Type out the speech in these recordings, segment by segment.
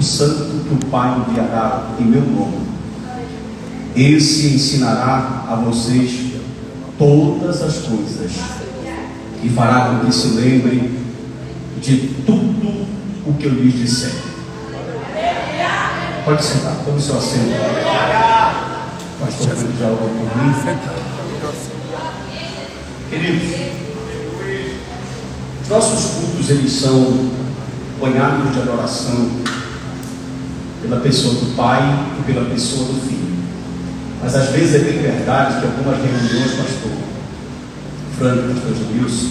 Santo que o Pai enviará em meu nome. Esse ensinará a vocês todas as coisas e fará com que se lembrem de tudo o que eu lhes disser. Pode sentar, tome seu assento. Pastor Pedro já orou por mim. Queridos, os nossos cultos, eles são banhados de adoração pela pessoa do Pai e pela pessoa do Filho. Mas às vezes é bem verdade que algumas reuniões, pastor Franco e pastor Gilson,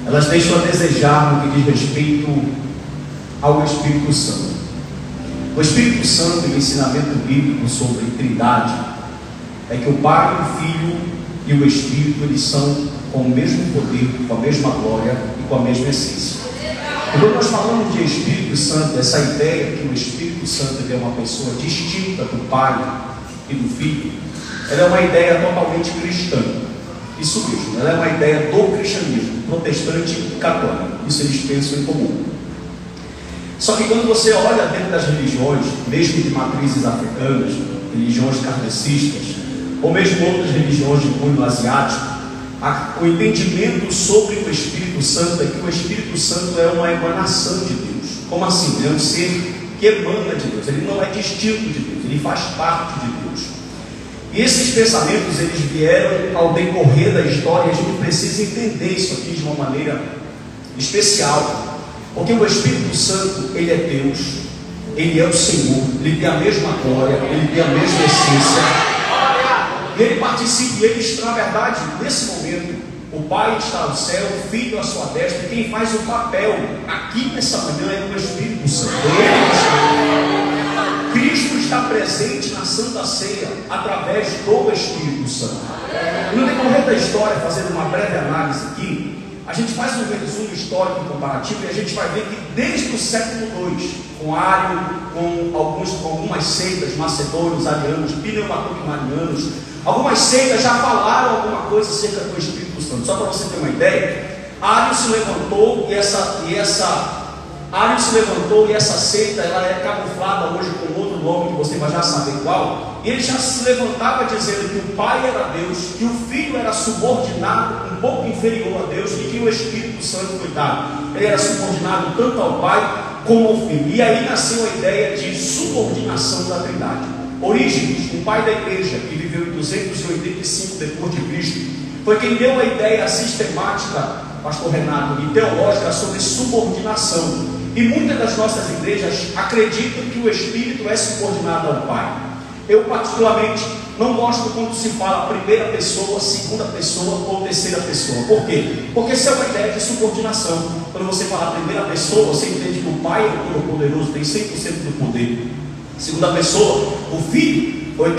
elas deixam a desejar no que diz respeito ao Espírito Santo. O Espírito Santo e o ensinamento bíblico sobre Trindade é que o Pai, o Filho e o Espírito, eles são com o mesmo poder, com a mesma glória e com a mesma essência. E quando nós falamos de Espírito Santo, essa ideia que o Espírito Santo é uma pessoa distinta do Pai e do Filho, ela é uma ideia totalmente cristã. Isso mesmo, ela é uma ideia do cristianismo, protestante e católico. Isso eles pensam em comum. Só que quando você olha dentro das religiões, mesmo de matrizes africanas, religiões kardecistas, ou mesmo outras religiões de cunho asiático, o entendimento sobre o Espírito Santo é que o Espírito Santo é uma emanação de Deus. Como assim? Ele é um ser que emana de Deus, ele não é distinto de Deus, ele faz parte de Deus. E esses pensamentos, eles vieram ao decorrer da história, e a gente precisa entender isso aqui de uma maneira especial, porque o Espírito Santo, ele é Deus, ele é o Senhor, ele tem a mesma glória, ele tem a mesma essência, e ele participa, e ele está, na verdade, nesse momento, o Pai está no céu, o Filho à sua destra, e quem faz o papel aqui nessa manhã é o Espírito Santo. Cristo está presente na Santa Ceia através do Espírito Santo. E no decorrer da história, fazendo uma breve análise aqui, a gente faz um resumo histórico e comparativo, e a gente vai ver que desde o século II, com Ário, com algumas seitas, macedônios, arianos, pneumatocmanianos, algumas seitas já falaram alguma coisa acerca do Espírito Santo. Só para você ter uma ideia, Ário se levantou e essa seita, ela é camuflada hoje com outro nome que você vai já saber qual. E ele já se levantava dizendo que o Pai era Deus, que o Filho era subordinado, um pouco inferior a Deus, e que o Espírito Santo foi dado. Ele era subordinado tanto ao Pai como ao Filho. E aí nasceu a ideia de subordinação da Trindade. Orígenes, o pai da igreja, que viveu em 285 depois de Cristo, foi quem deu a ideia sistemática, pastor Renato, e teológica sobre subordinação. E muitas das nossas igrejas acreditam que o Espírito é subordinado ao Pai. Eu particularmente não gosto quando se fala primeira pessoa, segunda pessoa ou terceira pessoa. Por quê? Porque isso é uma ideia de subordinação. Quando você fala primeira pessoa, você entende que o Pai é o Todo-Poderoso, tem 100% do poder. Segunda pessoa, o Filho, 80%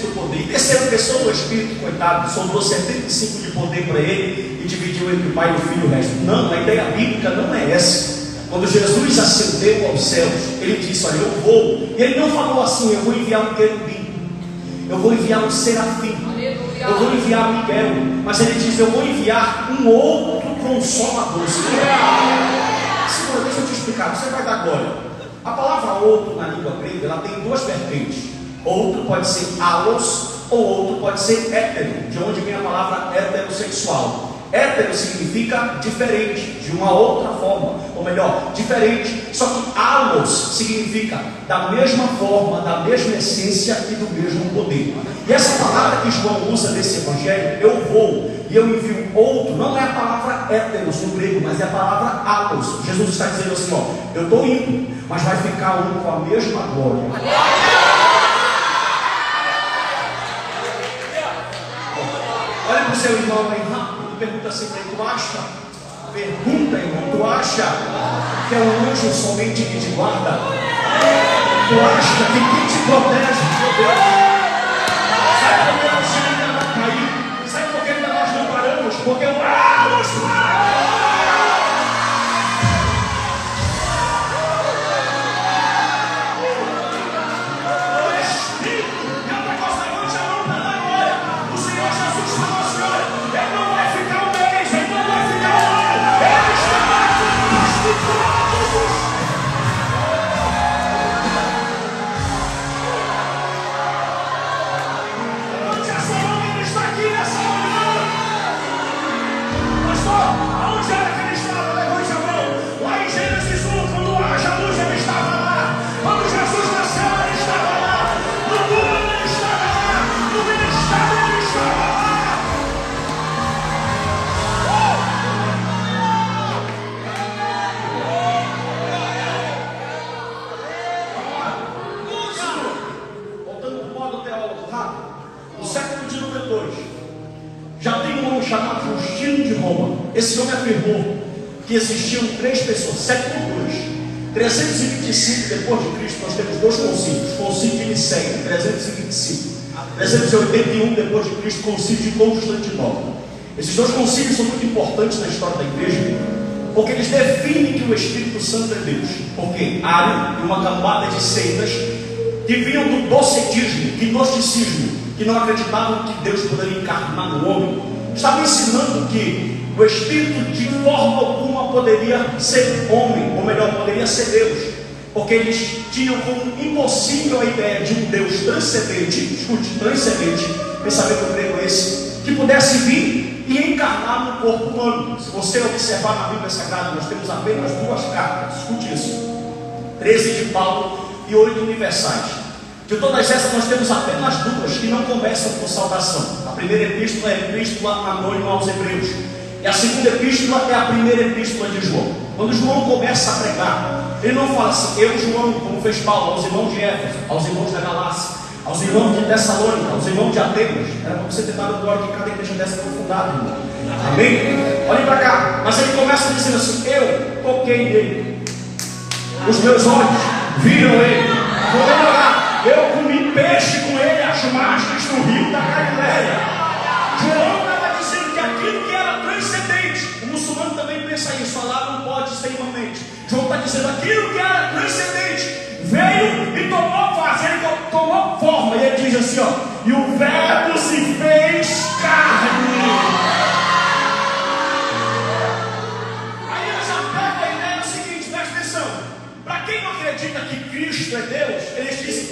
do poder. E terceira pessoa, o Espírito, coitado, sobrou 75% de poder para ele e dividiu entre o Pai e o Filho o resto. Não, a ideia bíblica não é essa. Quando Jesus ascendeu aos céus, ele disse: olha, eu vou. E ele não falou assim: eu vou enviar um querubim, eu vou enviar um serafim, eu vou enviar Miguel. Mas ele diz: eu vou enviar um outro consolador. Segura, deixa eu te explicar, você vai dar glória. A palavra outro na língua grega, ela tem duas vertentes. Outro pode ser alos, ou outro pode ser hétero, de onde vem a palavra heterossexual. Hétero significa diferente, de uma outra forma, ou melhor, diferente. Só que alos significa da mesma forma, da mesma essência e do mesmo poder. E essa palavra que João usa nesse evangelho, eu vou e eu envio outro, não é a palavra héteros no grego, mas é a palavra alos. Jesus está dizendo assim: ó, eu estou indo, mas vai ficar um com a mesma glória. Olha para o seu irmão aí rápido e pergunta assim para ele: tu acha? Pergunta, irmão, tu acha que é um anjo somente que te guarda? Tu acha que quem te protege? Sabe por que você ainda vai cair? Sabe por que ainda nós não paramos? Porque o alos. afirmou que existiam 3 pessoas, sepulturas. 325 depois de Cristo, nós temos 2 concílios: concílio de Nicéia, 325, 381 depois de Cristo, concílio de Constantinopla. Esses 2 concílios são muito importantes na história da igreja, porque eles definem que o Espírito Santo é Deus. Porque Ário e uma camada de seitas que vinham do docetismo, gnosticismo, que não acreditavam que Deus poderia encarnar no homem, estavam ensinando que o Espírito de forma alguma poderia ser homem, ou melhor, poderia ser Deus, porque eles tinham como impossível a ideia de um Deus transcendente, pensamento grego esse, que pudesse vir e encarnar no corpo humano. Se você observar na Bíblia Sagrada, nós temos apenas 2 cartas, escute isso: 13 de Paulo e 8 universais. De todas essas nós temos apenas 2 que não começam com saudação. A primeira epístola é a epístola anônima aos Hebreus, e a segunda epístola é a primeira epístola de João. Quando João começa a pregar, ele não fala assim: eu, João, como fez Paulo aos irmãos de Éfeso, aos irmãos da Galácia, aos irmãos de Tessalônica, aos irmãos de Atenas. Era para você ter dado glória que cada igreja dessa aprofundada, irmão. Amém? Olhem para cá. Mas ele começa dizendo assim: eu toquei nele, os meus olhos viram ele, vou orar. Eu comi peixe com ele, as margens no rio da Galileia. João estava dizendo que aquilo que era transcendente, o muçulmano também pensa isso, falar não pode ser immanente. João está dizendo aquilo que era transcendente veio e tomou face, ele tomou forma, e ele diz assim, ó: e o verbo se fez carne. Aí ele já pega a ideia do seguinte, presta atenção: para quem não acredita que Cristo é Deus, eles dizem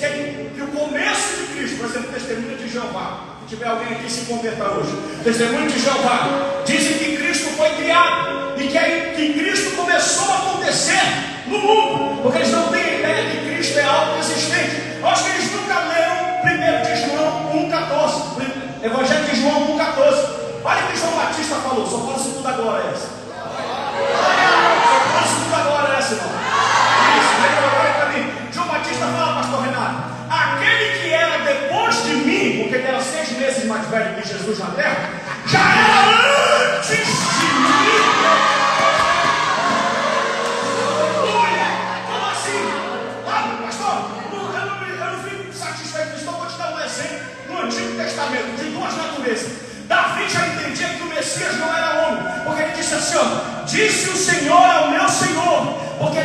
que o começo de Cristo, por exemplo, testemunho de Jeová, se tiver alguém aqui que se converta hoje, testemunho de Jeová, dizem que Cristo foi criado e que Cristo começou a acontecer no mundo, porque eles não têm a ideia que Cristo é algo existente. Eu acho que eles nunca leram 1 de João 1,14, Evangelho de João 1,14. Olha o que João Batista falou, só fala isso tudo agora, essa. Só fala isso tudo agora, essa, irmão. João Batista fala, pastor Renato: aquele que era depois de mim, porque ele era 6 meses mais velho que Jesus na terra, já era antes de mim. Como assim? Pastor, eu não fico satisfeito com isso, então vou te dar um exemplo no Antigo Testamento, de 2 naturezas. Davi já entendia que o Messias não era homem, porque ele disse assim, ó: disse o Senhor ao meu Senhor. Porque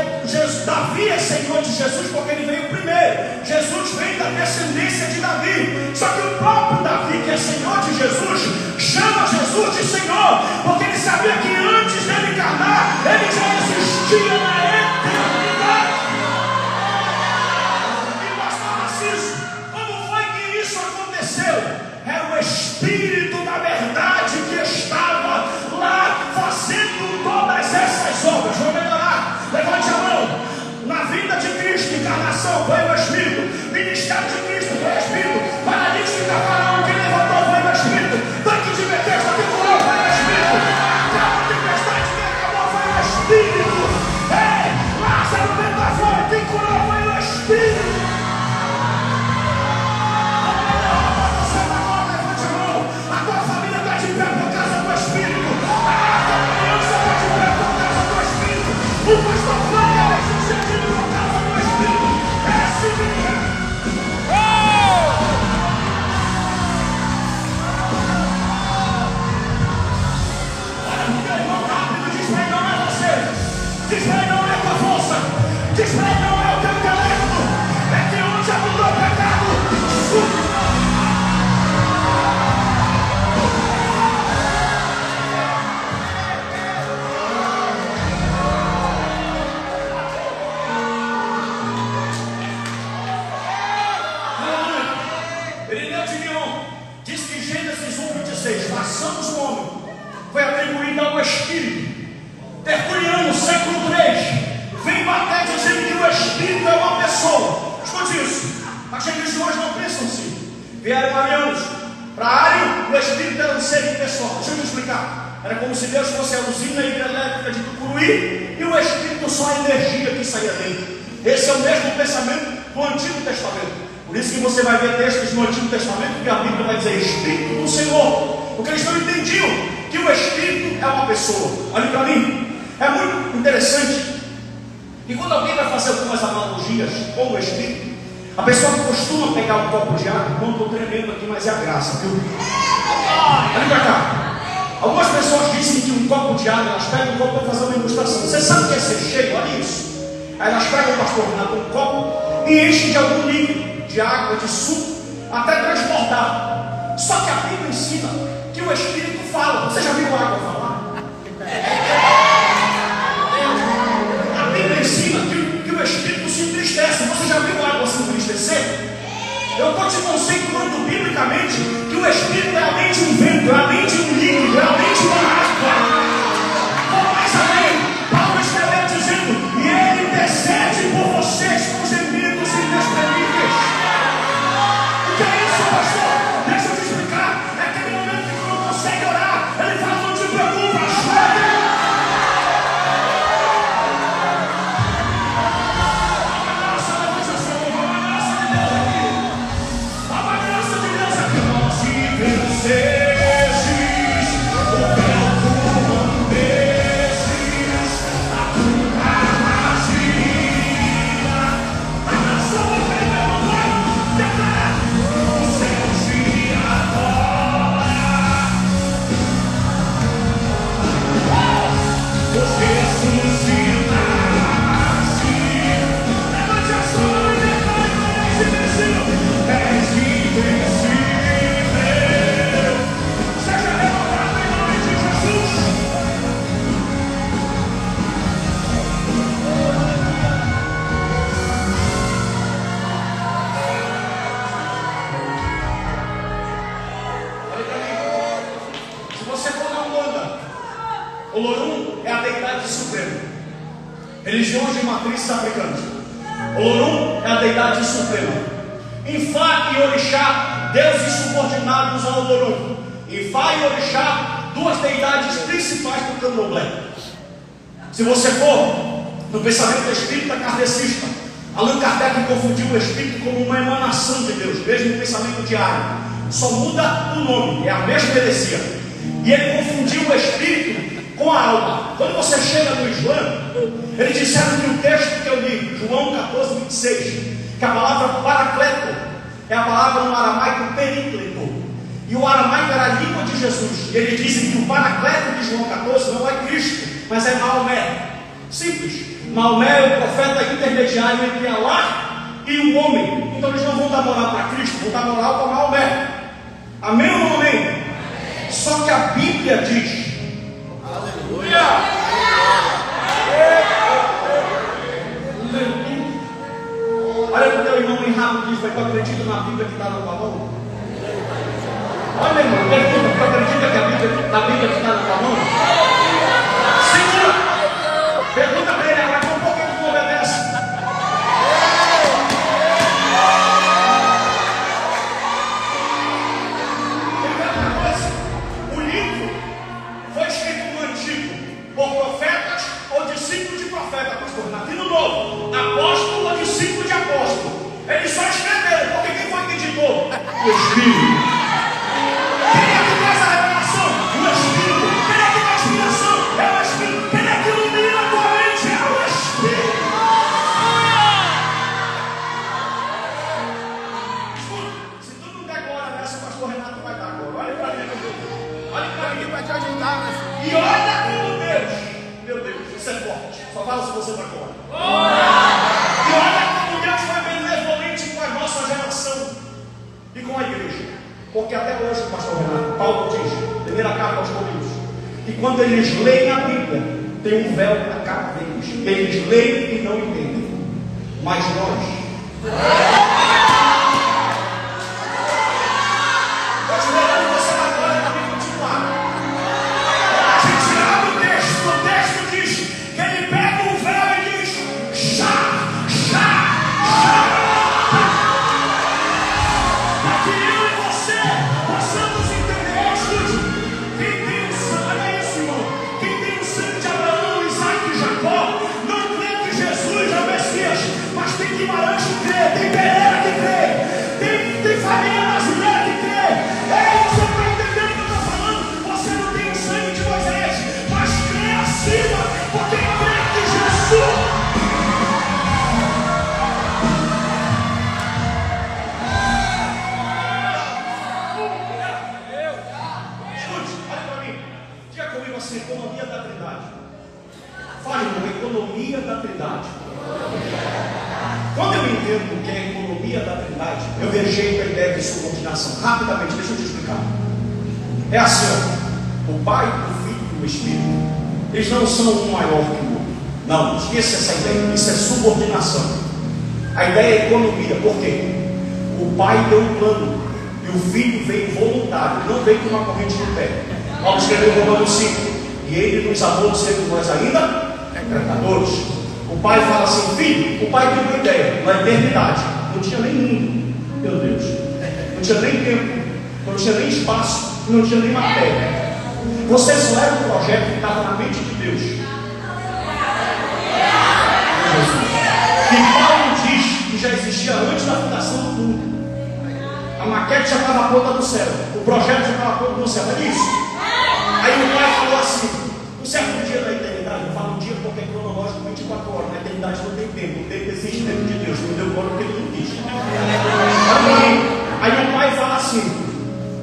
Davi é Senhor de Jesus, porque ele veio primeiro. Jesus vem da descendência de Davi. Só que o próprio Davi, que é Senhor de Jesus, chama Jesus de Senhor, porque ele sabia que antes dele encarnar, ele já existia na eternidade. E pastor Narciso, como foi que isso aconteceu? Era o Espírito da verdade que estava lá fazendo todas essas obras. Vou melhorar. Levante a mão. Na vida de Cristo, encarnação, foi o Espírito. Ministério de Cristo, foi o Espírito. Paralítico de Cafarnaum, que levantou, foi o Espírito. Tanque de Betesda, que curou, foi o Espírito. Aquela tempestade que acabou, foi o Espírito. Ei, Lázaro dentro da fora, quem curou, foi o Espírito. Levante a mão. A tua família está de pé por causa do Espírito. A tua criança está de pé por causa do Espírito. O pastor Flávio é sucedido por causa do Espírito. Esse menino. Olha pro teu irmão rápido, diz pra ele: não é você. Diz pra ele: não é a tua força. Diz pra ele: não é o teu intelecto. É que onde abundou o pecado, diz que Gênesis 1:26, façamos o homem, foi atribuído ao Espírito. Tertuliano, século 3, vem bater dizendo que o Espírito é uma pessoa. Escute isso, as religiões não pensam assim. Vieram arianos, para Ario o Espírito era um ser impessoal. Deixa eu te explicar. Era como se Deus fosse a usina hidrelétrica de Tucuruí e o Espírito só a energia que saía dele. Esse é o mesmo pensamento do Antigo Testamento. Por isso que você vai ver textos no Antigo Testamento que a Bíblia vai dizer Espírito do Senhor. porque eles não entendiam que o Espírito é uma pessoa. Olha para mim, é muito interessante. E quando alguém vai fazer algumas analogias com o Espírito, a pessoa costuma pegar um copo de água. Não estou tremendo aqui, mas é a graça, viu? Olha para cá. Algumas pessoas dizem que um copo de água, elas pegam um copo para fazer uma ilustração. Você sabe o que é ser cheio? Olha isso. Aí elas pegam o pastor Renato um copo e enchem de algum líquido, de água, de suco, até transbordar. Só que a Bíblia ensina que o Espírito fala. Você já viu a água falar? A Bíblia ensina que o Espírito se entristece. Você já viu a água se entristecer? Eu estou te conceituando biblicamente que o Espírito é realmente um vento, realmente um líquido, realmente uma água. Vou mais além, Paulo escreveu dizendo: e ele intercede por vocês com gemidos inexprimíveis. O que é isso, pastor? Deixa eu te explicar. É aquele momento que tu não consegue orar. Ele fala: não te preocupa, chora. Olorum é a deidade suprema. Religiões de matrizes africanas. Olorum é a deidade suprema. Infá e Orixá, deuses subordinados ao Olorum. Infá e Orixá, duas deidades principais do candomblé. Se você for no pensamento espírita kardecista, Allan Kardec confundiu o espírito como uma emanação de Deus, mesmo no pensamento diário. Só muda o nome, é a mesma heresia. E ele confundiu o espírito com a alma. Quando você chega no Islã, eles disseram que o texto que eu li, João 14, 26, que a palavra paracleto é a palavra no aramaico pericleto. E o aramaico era a língua de Jesus. E eles dizem que o paracleto de João 14 não é Cristo, mas é Maomé. Simples. Maomé é o profeta intermediário entre Allah e o homem. Então eles não vão dar moral para Cristo, vão dar moral para Maomé. Amém ou não amém? Só que a Bíblia diz: aleluia! Olha para o teu irmão em rápido e diz: mas tu acredita na Bíblia que está na tua mão? Olha, irmão, pergunta: tu acredita que a Bíblia, na Bíblia que está na tua mão? Segura! Pergunta para ele agora, por que tu não obedece? O livro foi escrito no Antigo por profetas ou discípulos de profeta, pastor Renato. E no Novo, apóstolo ou discípulo de apóstolo. Eles só escreveram, porque quem foi que ditou? O Espírito. Quem é que traz a revelação? O Espírito. Quem é que dá a inspiração? É o Espírito. Quem é que ilumina a tua mente? É o Espírito. Escuta, se tu não der glória nessa, o pastor Renato vai dar glória. Olha para mim. Olha para mim, vai te ajudar. E olha como Deus. Meu Deus, isso é forte. Só fala se você vai glória. E olha como Deus foi benevolente com a nossa geração e com a igreja. Porque até hoje, pastor Renato, Paulo diz, primeira carta aos Coríntios, que quando eles leem a Bíblia, tem um véu na cara deles. Eles leem e não entendem. Mas nós esperamos você agora para me continuar. A gente abre o texto diz que ele pega o véu e diz: chá, chá, chá. Para que eu e você possamos entender, escute, quem tem o sangue, olha isso, irmão, quem tem o sangue de Abraão, Isaac e Jacó, não crê que Jesus é o Messias, mas tem Guimarães que crê, tem Pereira entendendo que é a economia da Trindade, eu rejeito a ideia de subordinação. Rapidamente, deixa eu te explicar. É assim, ó, o Pai, o Filho e o Espírito, eles não são um maior que o outro. Não, esqueça essa ideia. Isso é subordinação. A ideia é economia. Por quê? O Pai deu um plano e o Filho veio voluntário, não veio com uma corrente no pé. Paulo escreveu Romanos 5: e ele nos amou sendo nós ainda pecadores. O Pai fala assim: filho, o Pai tem uma ideia, na eternidade não tinha nem mundo, meu Deus, não tinha nem tempo, não tinha nem espaço, não tinha nem matéria. Você só era um projeto que estava na mente de Deus. E Paulo diz que já existia antes da fundação do mundo. A maquete já estava pronta no céu, o projeto já estava pronto no céu, é isso. Aí o Pai falou assim: um certo dia da eternidade, eu falo um dia porque é cronológico 24 horas, na eternidade não tem tempo, o tempo existe dentro de Deus, não deu conta porque ele não quis. Aí o Pai fala assim: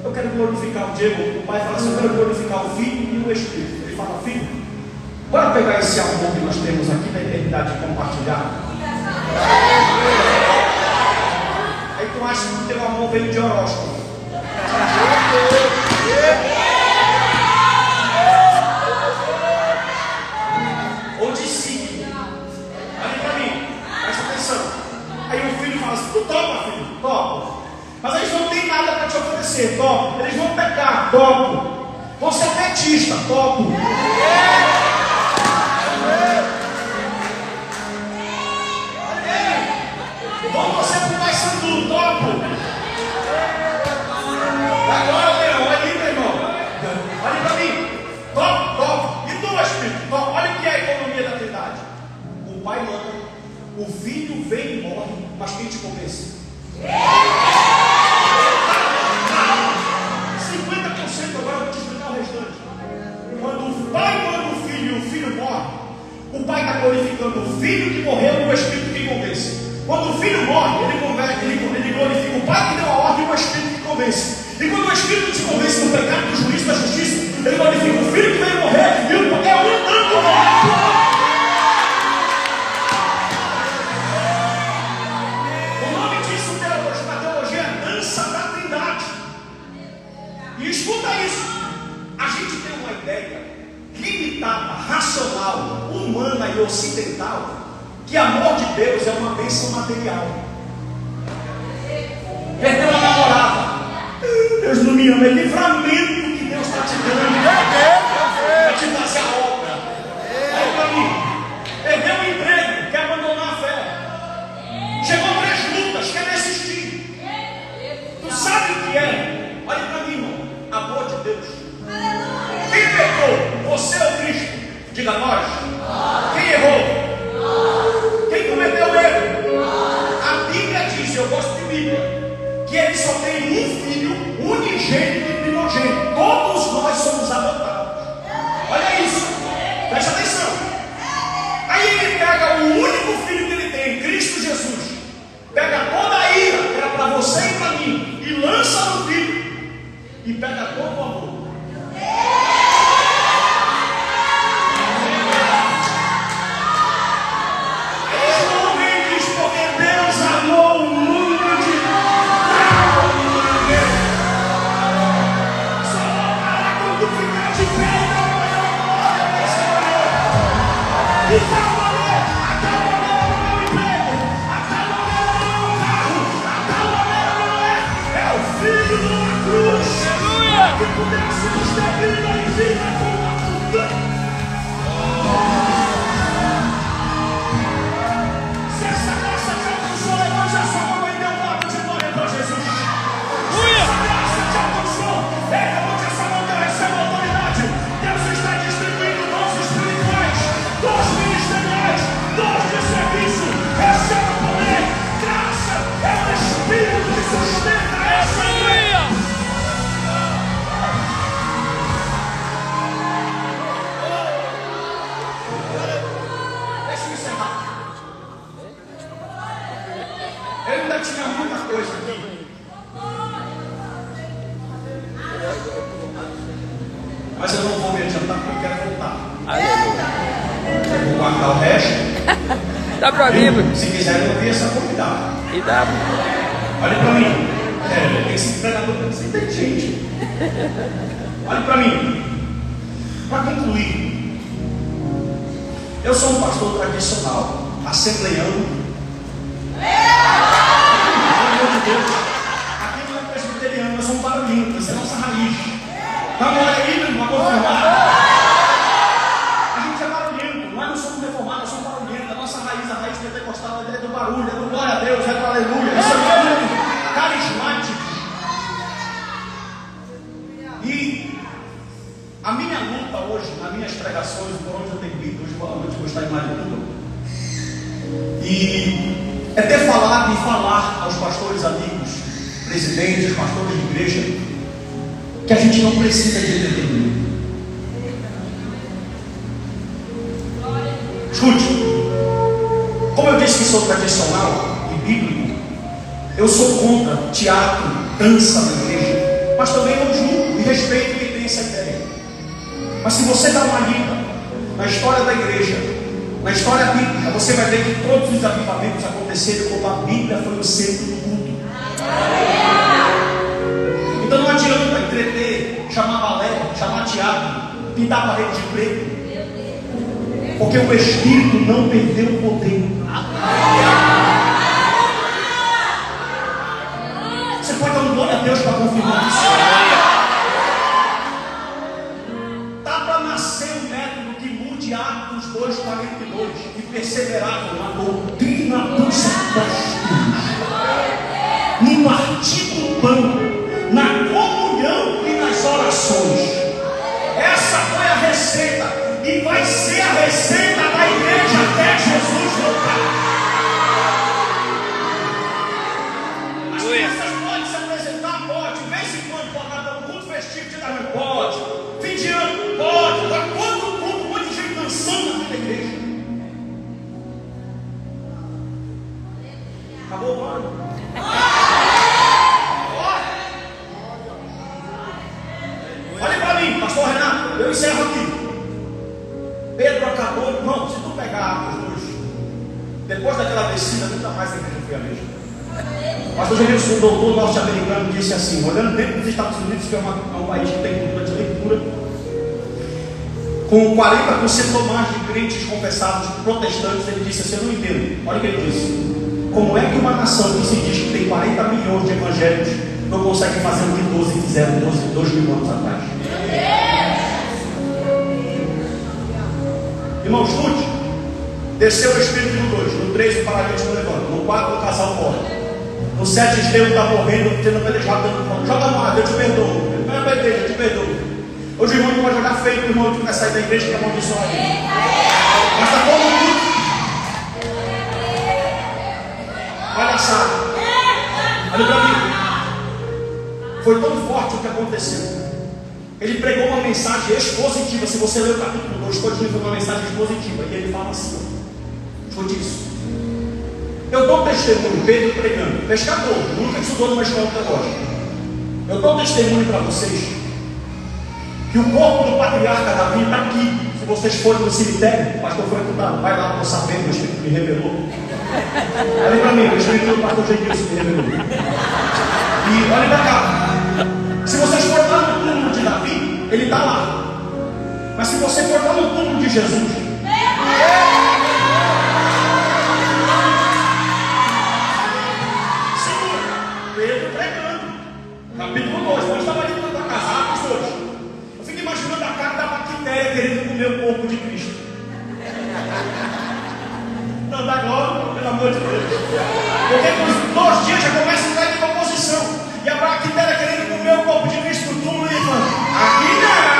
eu quero glorificar o Diego. O Pai fala assim: eu quero glorificar o Filho e o Espírito. Ele fala: filho, bora pegar esse amor que nós temos aqui da eternidade e compartilhar. Aí tu acha que o teu amor veio de horóscopo. Ou de signo. Olha pra mim, presta atenção. Aí o filho fala assim: tu topa, filho? Topa. Mas eles não têm nada para te oferecer, topo. Eles vão pecar, topo. Vão ser petista, topo. Vão você pro mais santo, topo. Agora, Leão, olha aí, meu irmão. Olha pra mim. Topo, topo. E tu, Espírito? Topo. Olha o que é a economia da Trindade. O Pai manda, o Filho vem e morre, mas quem te convence? 50%, agora eu vou te explicar o restante. Quando o Pai manda o Filho e o Filho morre, o Pai está glorificando o Filho que morreu e o Espírito que convence. Quando o Filho morre, ele glorifica o Pai que deu a ordem e o Espírito que convence. E quando o Espírito te convence do pecado, do juízo, da justiça, ele glorifica o Filho que veio morrer e o é um tanto morto. E escuta isso, a gente tem uma ideia limitada, racional, humana e ocidental, que amor de Deus é uma bênção material. Perdeu uma namorada, Deus não me ama, é livramento que Deus está te dando para te fazer a obra. Olha para mim, perdeu um emprego, quer abandonar a fé, chegou 3 lutas, quer desistir. Tu sabe o que é? Olha para mim, irmão. Amor de Deus. Aleluia. Quem pecou? Você ou Cristo? Diga nós. Quem errou? Quem cometeu erro? A Bíblia diz, eu gosto de Bíblia, que ele só tem um filho, unigênito e primogênito. Todos nós somos adotados. Olha isso. Presta atenção. Aí ele pega o único filho que ele tem, Cristo Jesus, pega toda a ira que era para você e para mim e lança no filho. E pega todo o amor. João vem e diz: porque Deus amou o mundo de tal maneira. Só vou parar quando ficar de pé e não vai dessa maneira. De tal maneira, a tal maneira não é o emprego, a tal maneira não é o carro, a tal maneira não é o filho de uma cruz. Que pudéssemos ter vida e vida com abundância. Se essa graça te alcançou, levante a sua mão e dê um papo de glória para Jesus. Se essa graça te alcançou, levante essa mão que eu recebo a autoridade. Deus está distribuindo dons espirituais, dons ministeriais, dons de serviço. Receba poder, graça, é o Espírito que sustenta essa igreja. Eu ainda tinha muita coisa aqui, mas eu não vou me adiantar porque eu quero voltar. Eu vou guardar o resto Dá pra mim. Se quiser ouvir, é só convidar. E dá. Olha para mim. Esse pregador tem que ser inteligente. Olha para mim. Para concluir, eu sou um pastor tradicional, assembleiano. Pelo amor de Deus, aqui não é presbiteriano, nós somos barulhinhos, essa é a nossa raiz. Dá uma olhada aí, meu irmão, para confirmar. A gente é barulhento, nós não somos reformados, nós somos barulhentos. A nossa raiz, a raiz pentecostal, é do barulho, é do glória a Deus, é do aleluia. Isso é muito carismático. E a minha luta hoje, nas minhas pregações, por onde eu tenho ido, hoje provavelmente eu vou estar em Marituba, e é ter falado e falar aos pastores amigos, presidentes, pastores de igreja, que a gente não precisa de entretenimento. Escute, como eu disse que sou tradicional e bíblico, eu sou contra teatro, dança na igreja, mas também não julgo e respeito quem tem essa ideia. Mas se você dá uma lida na história da igreja, na história bíblica, você vai ver que todos os avivamentos aconteceram quando a Bíblia foi o centro do culto. Então não adianta entreter, chamar balé, chamar teatro, pintar a parede de preto, porque o Espírito não perdeu o poder. Você pode dar um glória a Deus para confirmar isso. Dá para nascer um método que mude Atos 2:42 e perseveravam na doutrina dos apóstolos, no partir do pão, na comunhão e nas orações. Essa foi a receita e vai ser a receita da igreja até Jesus voltar. As crianças podem se apresentar? Pode. De vez em quando pode dar um culto festivo de Natal? Pode. Fim de ano? Pode. Agora quanto culto, um monte de gente dançando na igreja. Acabou o ano. Olha para mim, pastor Renato, eu encerro aqui. Pedro acabou, irmão, se tu pegar Atos 2, depois daquela descida, nunca mais a igreja foi a mesma. Pastor Genilson, um doutor norte-americano, disse assim, olhando dentro dos Estados Unidos, que é um país que tem cultura de leitura, com 40% ou mais de crentes confessados protestantes, ele disse assim, eu não entendo. Olha o que ele disse. Como é que uma nação que se diz que tem 40 milhões de evangélicos não consegue fazer o que 12 fizeram 2 mil anos atrás? Irmão, escute. Desceu o Espírito no 2, no 3 o paralítico levanta, no 4 o casal morre, no 7 Estevão está morrendo, sendo apedrejado dentro do pano. Joga mais, eu te perdoo. Vai para a igreja, eu te perdoo. Hoje o irmão não pode jogar feio para o irmão que vai sair da igreja que é amaldiçoado. Mas está todo mundo. Palhaçada. Olha para mim. Foi tão forte o que aconteceu. Ele pregou uma mensagem expositiva. Se você ler o capítulo 2, foi uma mensagem expositiva. E ele fala assim: escute isso. Eu dou testemunho, Pedro pregando, pescador, nunca estudou numa escola teológica. Eu dou testemunho para vocês que o corpo do patriarca Davi está aqui. Se vocês forem no cemitério, o pastor foi cuidado, vai lá para saber, o Espírito me revelou. Olha para mim, o Espírito do pastor Genilson me revelou. E olha para cá. Se vocês forem lá no túmulo de Davi, ele está lá. Mas se você for lá no túmulo de Jesus, Pedro pregando, capítulo 2, onde estava ali na tua casa, Atos 2. Eu fico imaginando a cara da bactéria querendo comer o corpo de Cristo. Não dá glória, pelo amor de Deus. Porque nos 2 dias já começa a entrar de oposição. E a bactéria querendo comer o corpo de Cristo no túmulo e falando: aqui não.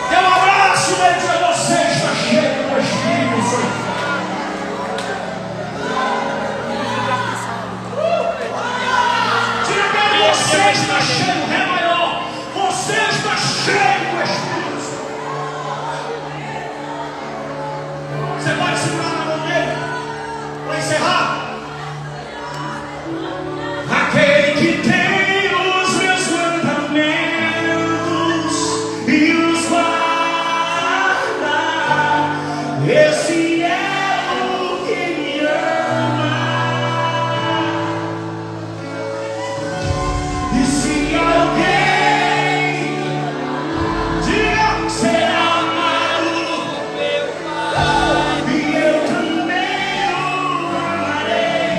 Dê um abraço nele e diga: você está cheio do Espírito Santo. Diga para ele: você está cheio, Ré maior. Você está cheio do Espírito Santo. Você pode segurar na mão dele para encerrar. Aquele que tem os meus mandamentos e os guarda, esse é o que me ama. E se alguém diga será amado, e eu também o amarei.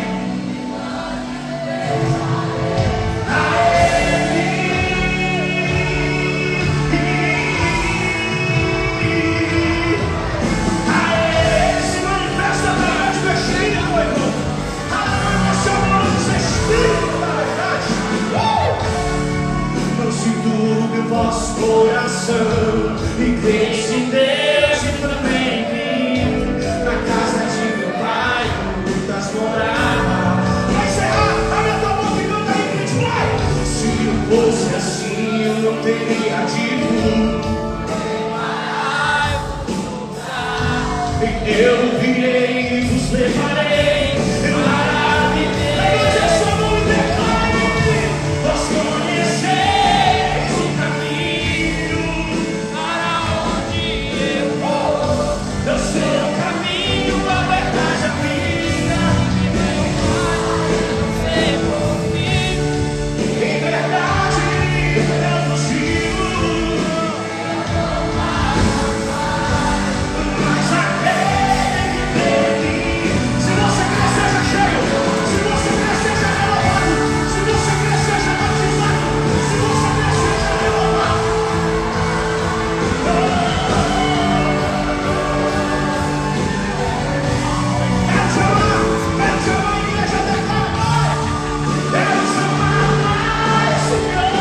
Vosso coração e cresce em Deus e também em mim. Na casa de meu pai, muitas moradas. Vai encerrar, abre a tua boca e canta aí que a gente vai. Se eu fosse assim, eu não teria dito. Eu virei e vos levarei para viver. Levante a sua mão e declare: vós conheceis o caminho para onde eu vou. Eu sei o caminho, a verdade, a vida. Meu Pai, eu sei por mim. Em verdade, eu vos digo. Mas aquele que tem em mim, se você quer, seja cheio. Se você quer, seja renovado. Se você quer, seja batizado. Se você quer, seja renovado. Quero chamar a igreja a declarar. Quero chamar mais, Senhor.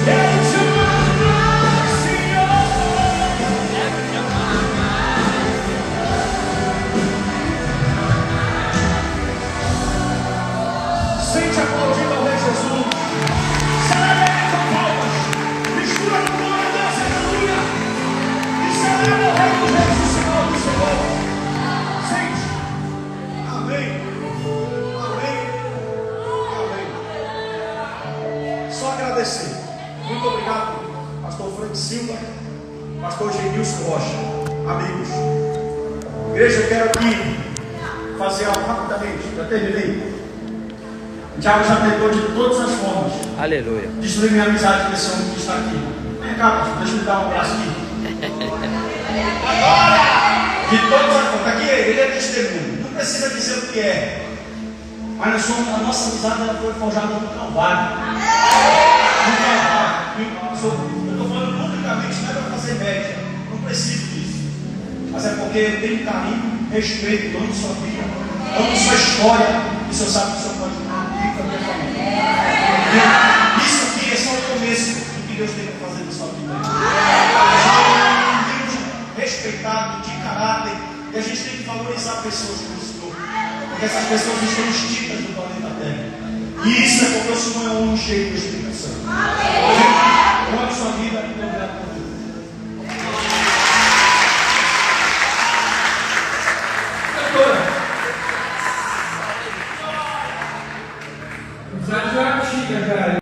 Quero chamar mais, Senhor. Sente aplaudindo ao Rei Jesus. Celebre com palmas. Mistura com glória a Deus, aleluia. E celebra o Rei dos Reis, o Senhor do Senhor. Sente. Amém. Amém. Amém. Só agradecer. Muito obrigado, pastor Frank Silva, pastor Genilson Rocha, amigos. Igreja, eu quero aqui fazer algo rapidamente, já terminei. O diabo já tentou de todas as formas Aleluia. destruir minha amizade com esse homem que está aqui. Vem cá, pastor, deixa eu me dar um abraço aqui. De todas as formas, aqui ele é testemunho, não precisa dizer o que é, mas a nossa amizade ela foi forjada no Calvário. Eu estou falando publicamente, não é para fazer média, não preciso disso, mas é porque eu tenho carinho, respeito, amo sua vida, amo sua história, e o Senhor sabe que o Senhor pode vir com a minha família. Isso aqui é só o começo do que Deus tem para fazer na sua vida. Um Deus respeitado, de caráter, e a gente tem que valorizar pessoas como o Senhor, porque essas pessoas estão extintas do planeta Terra. E isso é porque o Senhor é um homem cheio do Espírito Santo. Eu amo sua vida.